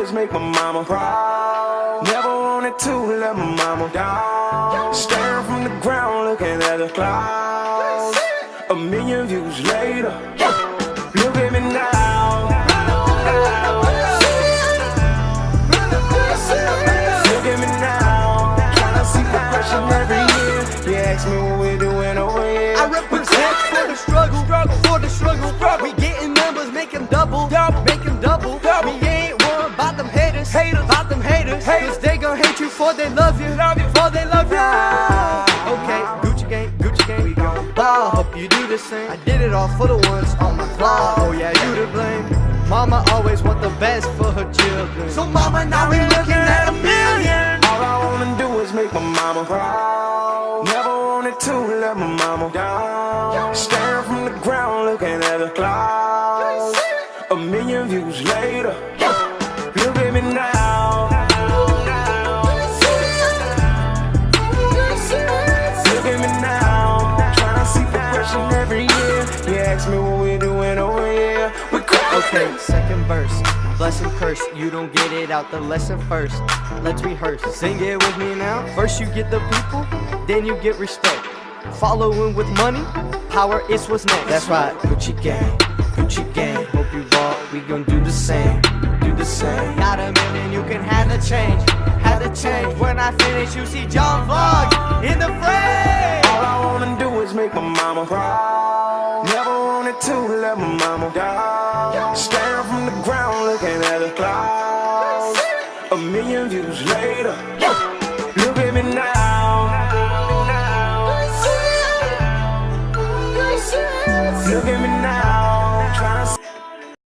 is make my mama proud. Never wanted to let my mama down. Staring from the ground, looking at the clouds. A million views later, look at me now. Look at me now. Tryna see progression every year. You ask me what we're doing over here. I represent for the struggle, for the struggle. We getting numbers, make them double, make them double. We ain't worried about them haters, about them haters. Cause they gon' hate you for they love you, for they love you. Okay, Gucci gang, we gon' ball. Hope you do the same. I did it all for the ones on my vlog. Oh yeah, you to blame. Mama always want the best for her children. So mama, now we looking at a million. All I wanna do is make my mama proud. Never wanted to let my mama down. Staring from the ground, looking at the clouds. A million views later, look at me now. Look at me now. Tryna see progression every year. You ask me what we're doing over here. We Okay, second verse. Bless and curse, you don't get it out the lesson first. Let's rehearse, sing it with me now. First you get the people, then you get respect. Following with money, power is what's next. That's right, Gucci gang, Gucci gang. Hope you bought, we gon' do the same, do the same. Got a million, you can have the change, have the change. When I finish, you see John Vlogs in the frame. All I wanna do is make my mama proud. Never wanted to let my mama down. Staring from the ground, looking at the clouds. A million views later, look at me now. Look at me now.